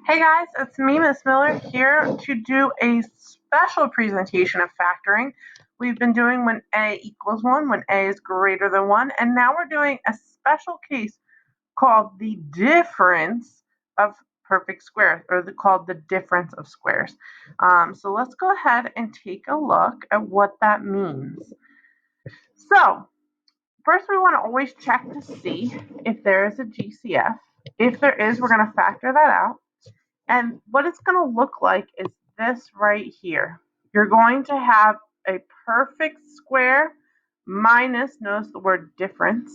Hey guys, it's me, Miss Miller, here to do a special presentation of factoring. We've been doing when A equals 1, when A is greater than 1, and now we're doing a special case called the difference of perfect squares, or called the difference of squares. So let's go ahead and take a look at what that means. So first we want to always check to see if there is a GCF. If there is, we're going to factor that out. And what it's going to look like is this right here. You're going to have a perfect square minus, notice the word difference,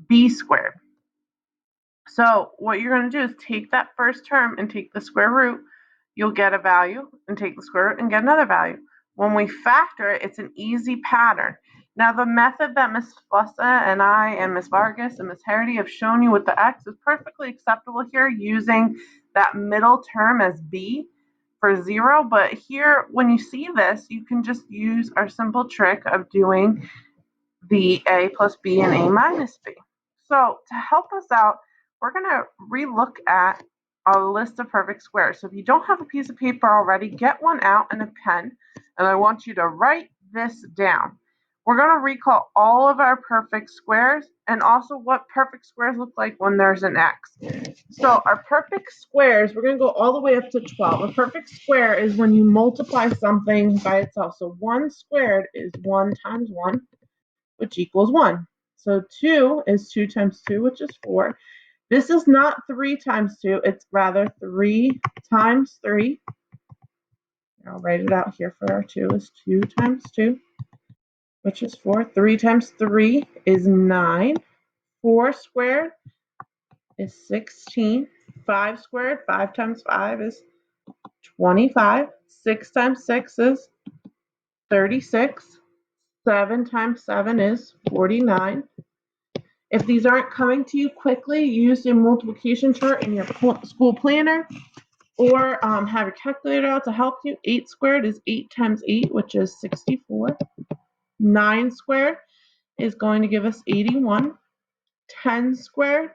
b squared. So what you're going to do is take that first term and take the square root. You'll get a value, and take the square root and get another value. When we factor it, it's an easy pattern. Now the method that Ms. Flessa and I and Ms. Vargas and Ms. Harity have shown you with the x is perfectly acceptable here, using that middle term as b for 0. But here, when you see this, you can just use our simple trick of doing the a plus b and a minus b. So to help us out, we're going to relook at a list of perfect squares. So if you don't have a piece of paper already, get one out and a pen, and I want you to write this down. We're going to recall all of our perfect squares and also what perfect squares look like when there's an x. So our perfect squares, we're going to go all the way up to 12. A perfect square is when you multiply something by itself. So 1 squared is 1 times 1, which equals 1. So 2 is 2 times 2, which is 4. This is not 3 times 2, it's rather 3 times 3. I'll write it out here for our 2 is 2 times 2, which is 4. 3 times 3 is 9. 4 squared is 16. 5 squared, 5 times 5 is 25. 6 times 6 is 36. 7 times 7 is 49. If these aren't coming to you quickly, use your multiplication chart in your school planner, or have a calculator out to help you. 8 squared is 8 times 8, which is 64. 9 squared is going to give us 81. 10 squared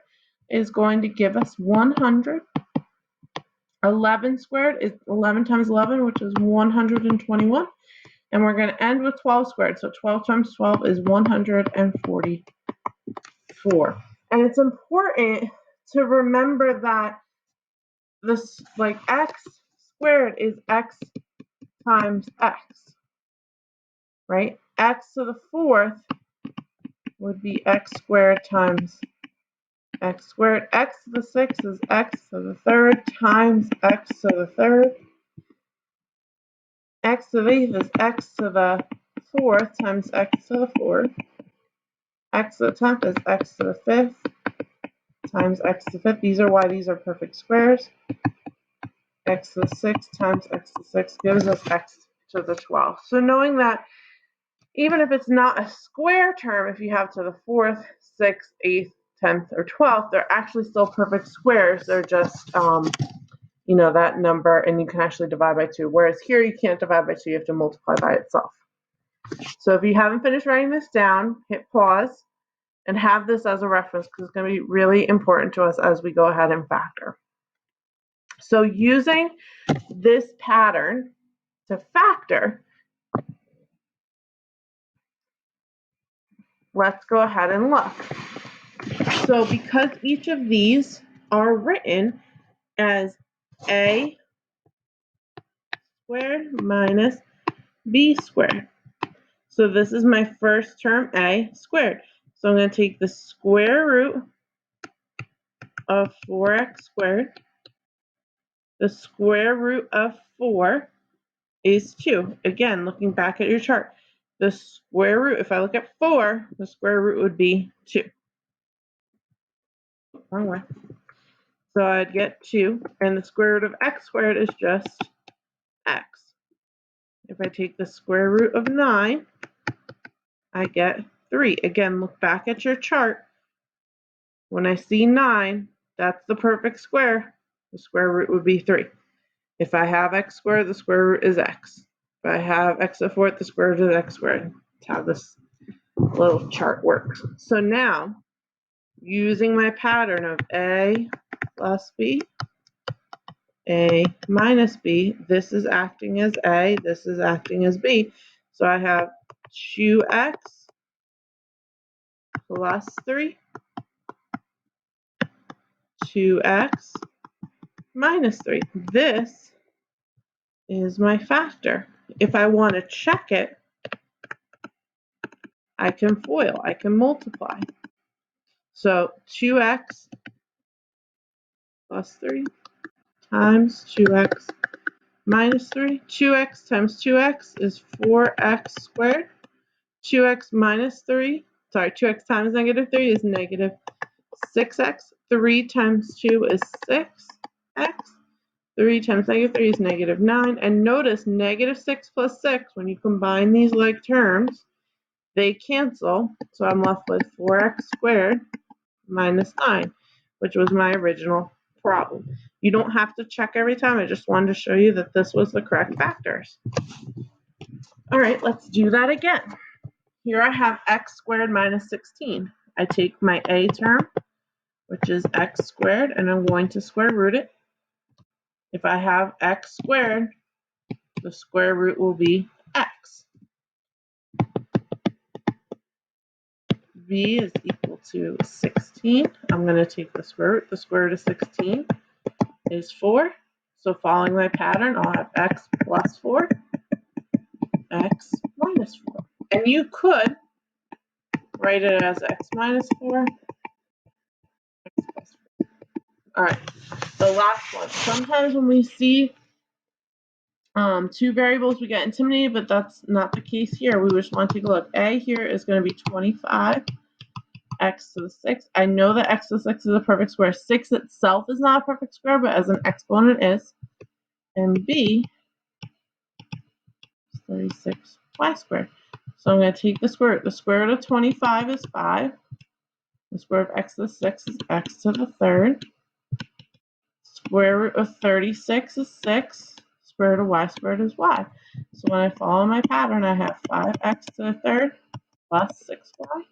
is going to give us 100. 11 squared is 11 times 11, which is 121. And we're going to end with 12 squared. So 12 times 12 is 144. And it's important to remember that this, like, x squared is x times x, right? X to the 4th would be x squared times x squared. X to the 6th is x to the 3rd times x to the 3rd. X to the 8th is x to the 4th times x to the 4th. X to the 10th is x to the 5th times x to the 5th. These are why these are perfect squares. X to the 6th times x to the 6th gives us x to the 12th. So knowing that, even if it's not a square term, if you have to the 4th, 6th, 8th, 10th, or 12th, they're actually still perfect squares. They're just, that number, and you can actually divide by 2. Whereas here, you can't divide by 2. You have to multiply by itself. So if you haven't finished writing this down, hit pause and have this as a reference, because it's going to be really important to us as we go ahead and factor. So using this pattern to factor, let's go ahead and look. So because each of these are written as a squared minus b squared. So this is my first term, a squared. So I'm going to take the square root of 4x squared. The square root of 4 is 2. Again, looking back at your chart, the square root, if I look at 4, the square root would be 2. Wrong way. So I'd get 2, and the square root of x squared is just x. If I take the square root of 9, I get 3. Again, look back at your chart. When I see 9, that's the perfect square. The square root would be 3. If I have x squared, the square root is x. If I have x to the 4th, the square root is x squared. That's how this little chart works. So now, using my pattern of a plus b A minus B. This is acting as A. This is acting as B. So I have 2x plus 3, 2x minus 3. This is my factor. If I want to check it, I can FOIL. I can multiply. So 2x plus 3 times 2x minus 3. 2x times 2x is 4x squared. 2x minus 3, 2x times negative 3 is negative 6x. 3 times 2 is 6x. 3 times negative 3 is negative 9. And notice negative 6 plus 6, when you combine these like terms, they cancel. So I'm left with 4x squared minus 9, which was my original problem. You don't have to check every time. I just wanted to show you that this was the correct factors. All right, let's do that again. Here I have x squared minus 16. I take my a term, which is x squared, and I'm going to square root it. If I have x squared, the square root will be x. b is equal to 16. I'm going to take the square root. The square root of 16 is 4. So following my pattern, I'll have x plus 4, x minus 4. And you could write it as x minus 4, x plus 4. All right, the last one. Sometimes when we see two variables, we get intimidated, but that's not the case here. We just want to take a look. A here is going to be 25 x to the 6. I know that x to the 6 is a perfect square. 6 itself is not a perfect square, but as an exponent is. And b is 36y squared. So I'm going to take the square root. The square root of 25 is 5. The square root of x to the 6 is x to the 3rd. Square root of 36 is 6. Square root of y squared is y. So when I follow my pattern, I have 5x to the 3rd plus 6y.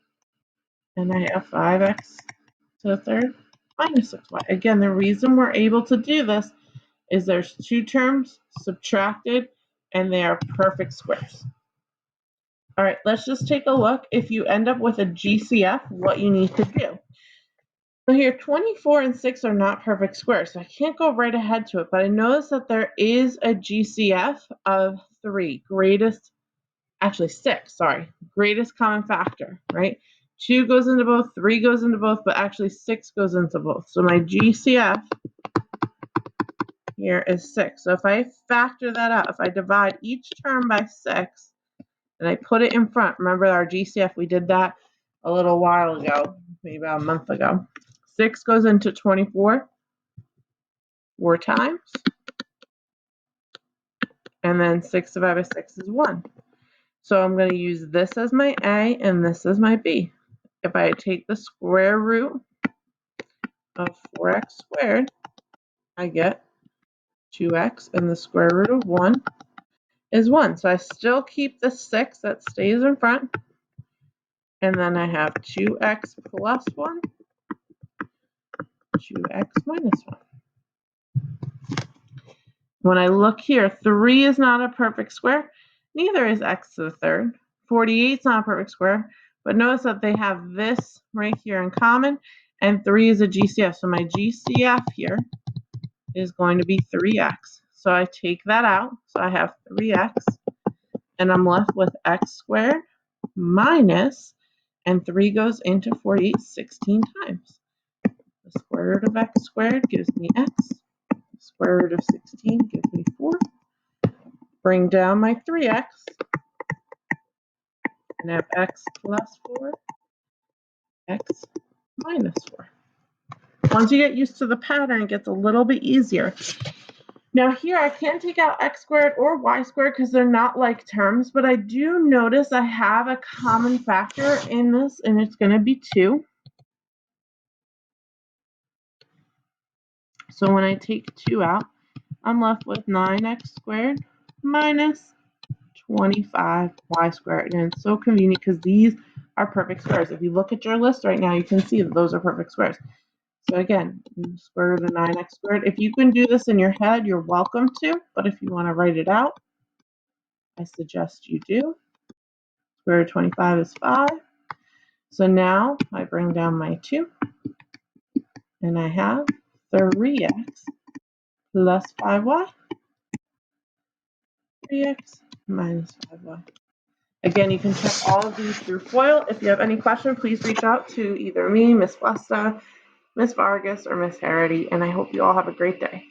And I have 5x to the 3rd minus 6y. Again, the reason we're able to do this is there's two terms subtracted, and they are perfect squares. All right, let's just take a look. If you end up with a GCF, what you need to do. So here, 24 and 6 are not perfect squares, so I can't go right ahead to it, but I notice that there is a GCF of 3, greatest common factor, right? 2 goes into both, 3 goes into both, but actually 6 goes into both. So my GCF here is 6. So if I factor that out, if I divide each term by 6, and I put it in front, remember our GCF, we did that a little while ago, maybe about a month ago. 6 goes into 24 4 times, and then 6 divided by 6 is 1. So I'm going to use this as my A and this as my B. If I take the square root of 4x squared, I get 2x, and the square root of 1 is 1. So I still keep the 6 that stays in front, and then I have 2x plus 1, 2x minus 1. When I look here, 3 is not a perfect square. Neither is x to the 3rd. 48 is not a perfect square. But notice that they have this right here in common, and 3 is a GCF. So my GCF here is going to be 3x. So I take that out. So I have 3x, and I'm left with x squared minus, and 3 goes into 48 16 times. The square root of x squared gives me x. The square root of 16 gives me 4. Bring down my 3x, and have x plus 4, x minus 4. Once you get used to the pattern, it gets a little bit easier. Now here I can take out x squared or y squared because they're not like terms, but I do notice I have a common factor in this, and it's going to be 2. So when I take 2 out, I'm left with 9x squared minus 25y squared. And it's so convenient because these are perfect squares. If you look at your list right now, you can see that those are perfect squares. So again, square root of 9x squared. If you can do this in your head, you're welcome to, but if you want to write it out, I suggest you do. Square root of 25 is 5. So now I bring down my 2, and I have 3x plus 5y. 3x minus 5y. Again, you can check all of these through FOIL. If you have any question, please reach out to either me, Miss Flesta, Miss Vargas, or Miss Harity, and I hope you all have a great day.